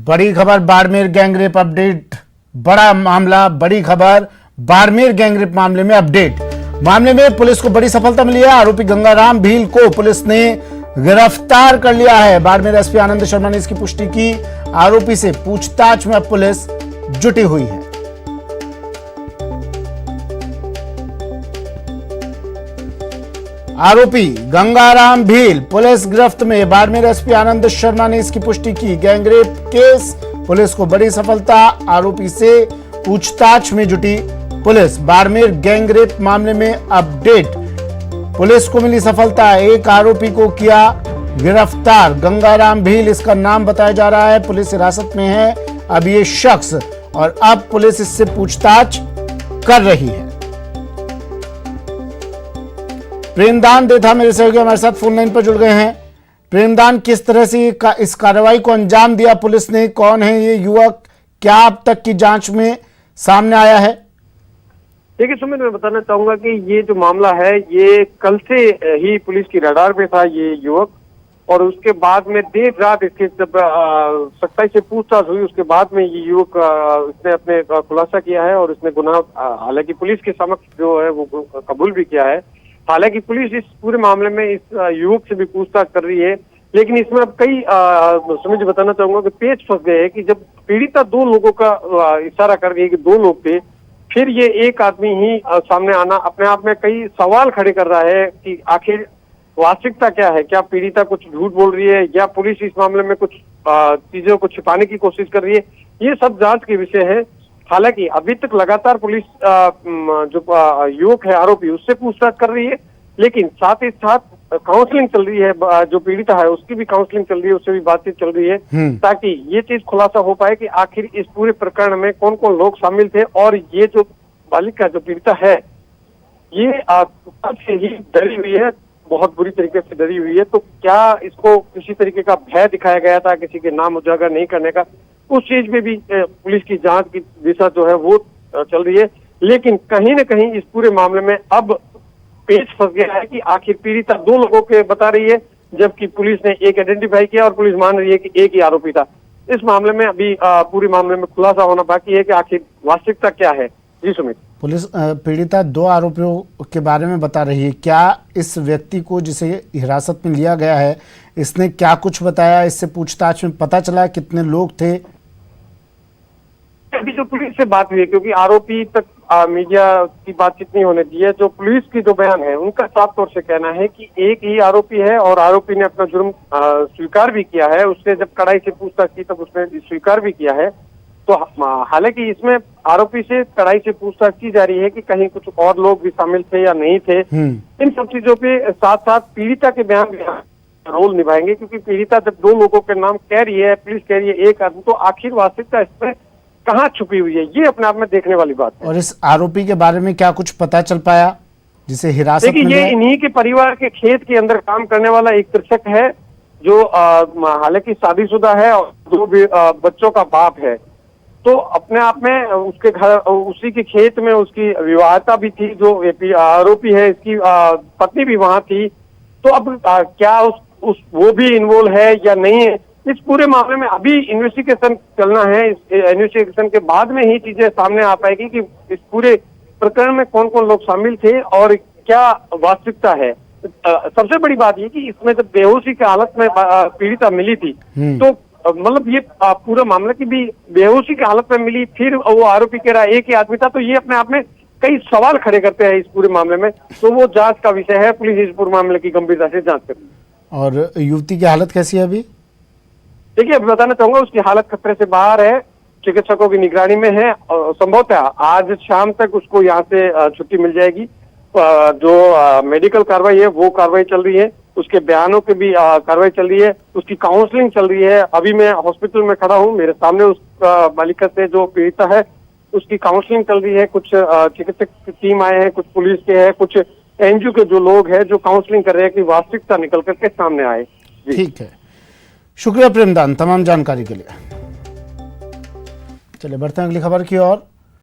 बड़ी खबर Barmer gangrape update. बड़ा मामला, बड़ी खबर बाड़मेर गैंगरेप मामले में अपडेट। मामले में पुलिस को बड़ी सफलता मिली है। आरोपी गंगाराम भील को पुलिस ने गिरफ्तार कर लिया है। बाड़मेर एसपी आनंद शर्मा ने इसकी पुष्टि की। आरोपी से पूछताछ में पुलिस जुटी हुई है। आरोपी गंगाराम भील पुलिस गिरफ्त में। बाड़मेर एसपी आनंद शर्मा ने इसकी पुष्टि की। गैंगरेप केस, पुलिस को बड़ी सफलता। आरोपी से पूछताछ में जुटी पुलिस। बाड़मेर गैंगरेप मामले में अपडेट। पुलिस को मिली सफलता। एक आरोपी को किया गिरफ्तार। गंगाराम भील इसका नाम बताया जा रहा है। पुलिस हिरासत में है अब ये शख्स, और अब पुलिस इससे पूछताछ कर रही है। प्रेमदान देथा मेरे सहयोगी हमारे साथ फोन लाइन पर जुड़ गए हैं। प्रेमदान, किस तरह से इस कार्रवाई को अंजाम दिया पुलिस ने? कौन है ये युवक? क्या अब तक की जांच में सामने आया है? देखिए सुमित, मैं बताना चाहूंगा कि ये जो मामला है ये कल से ही पुलिस की रडार पे था ये युवक, और उसके बाद में देर रात इसके जब सख्ताई से पूछताछ हुई उसके बाद में ये युवक इसने अपने खुलासा किया है, और इसने गुनाह हालांकि पुलिस के समक्ष जो है वो कबूल भी किया है। हालांकि पुलिस इस पूरे मामले में इस युवक से भी पूछताछ कर रही है, लेकिन इसमें अब कई सुमित जी बताना चाहूंगा कि पेच फंस गए हैं कि जब पीड़िता दो लोगों का इशारा कर रही है कि दो लोग थे, फिर ये एक आदमी ही सामने आना अपने आप में कई सवाल खड़े कर रहा है कि आखिर वास्तविकता क्या है। क्या पीड़िता कुछ झूठ बोल रही है या पुलिस इस मामले में कुछ चीजों को छिपाने की कोशिश कर रही है, ये सब जांच के विषय है। हालांकि अभी तक लगातार पुलिस जो युवक है आरोपी उससे पूछताछ कर रही है, लेकिन साथ ही साथ काउंसलिंग चल रही है। जो पीड़िता है उसकी भी काउंसलिंग चल रही है, उससे भी बातचीत चल रही है, ताकि ये चीज खुलासा हो पाए कि आखिर इस पूरे प्रकरण में कौन कौन लोग शामिल थे। और ये जो बालिका जो पीड़िता है ये कब से ही डरी हुई है, बहुत बुरी तरीके से डरी हुई है। तो क्या इसको किसी तरीके का भय दिखाया गया था किसी के नाम उजागर नहीं करने का, उस चीज में भी पुलिस की जांच की दिशा जो है वो चल रही है। लेकिन कहीं न कहीं इस पूरे मामले में अब पेच फंस गया है कि आखिर पीड़िता दो लोगों के बता रही है, जबकि पुलिस ने एक आइडेंटिफाई किया और पुलिस मान रही है कि एक ही आरोपी था। इस मामले में अभी पूरे मामले में खुलासा होना बाकी है कि आखिर वास्तविकता क्या है। जी सुमित, पुलिस पीड़िता दो आरोपियों के बारे में बता रही है। क्या इस व्यक्ति को जिसे हिरासत में लिया गया है इसने क्या कुछ बताया? इससे पूछताछ में पता चला कितने लोग थे? अभी जो पुलिस से बात हुई है, क्योंकि आरोपी तक मीडिया की बातचीत नहीं होने दी है, जो पुलिस की जो बयान है उनका साफ तौर से कहना है कि एक ही आरोपी है और आरोपी ने अपना जुर्म स्वीकार भी किया है। उससे जब कड़ाई से पूछताछ की तब उसने स्वीकार भी किया है। तो हालांकि इसमें आरोपी से कड़ाई से पूछताछ की जा रही है कि कहीं कुछ और लोग भी शामिल थे या नहीं थे। इन सब चीजों पे साथ साथ पीड़िता के बयान भी रोल निभाएंगे, क्योंकि पीड़िता जब दो लोगों के नाम कह रही है, पुलिस कह रही है एक आदमी, तो आखिर वास्तविकता इसमें कहाँ छुपी हुई है, ये अपने आप में देखने वाली बात है। और इस आरोपी के बारे में क्या कुछ पता चल पाया जिसे हिरासत में? ये इन्हीं के परिवार के खेत के अंदर काम करने वाला एक कृषक है जो हालांकि शादीशुदा है और दो बच्चों का बाप है। तो अपने आप में उसके घर उसी के खेत में उसकी विवाहिता भी थी, जो आरोपी है इसकी पत्नी भी वहां थी। तो अब क्या वो भी इन्वॉल्व है या नहीं है, इस पूरे मामले में अभी इन्वेस्टिगेशन चलना है। इस इन्वेस्टिगेशन के बाद में ही चीजें सामने आ पाएगी कि इस पूरे प्रकरण में कौन कौन लोग शामिल थे और क्या वास्तविकता है। सबसे बड़ी बात ये कि इसमें जब बेहोशी की हालत में पीड़िता मिली थी, तो मतलब ये पूरा मामला की भी बेहोशी की हालत में मिली, फिर वो आरोपी कह रहा एक ही आदमी था, तो ये अपने आप में कई सवाल खड़े करते हैं इस पूरे मामले में। तो वो जांच का विषय है, पुलिस इस पूरे मामले की गंभीरता से जांच कर रही है। और युवती की हालत कैसी है अभी? देखिए, अभी बताना चाहूंगा उसकी हालत खतरे से बाहर है, चिकित्सकों की निगरानी में है, और संभवतः आज शाम तक उसको यहाँ से छुट्टी मिल जाएगी। जो मेडिकल कार्रवाई है वो कार्रवाई चल रही है, उसके बयानों की भी कार्रवाई चल रही है, उसकी काउंसलिंग चल रही है। अभी मैं हॉस्पिटल में खड़ा हूँ, मेरे सामने उस बालिका से जो पीड़िता है उसकी काउंसलिंग चल रही है। कुछ चिकित्सक टीम आए हैं, कुछ पुलिस के हैं, कुछ एनजीओ के जो लोग हैं जो काउंसलिंग कर रहे हैं कि वास्तविकता निकल करके सामने आए। ठीक है, शुक्रिया प्रेमदान तमाम जानकारी के लिए। चलिए बढ़ते हैं अगली खबर की ओर।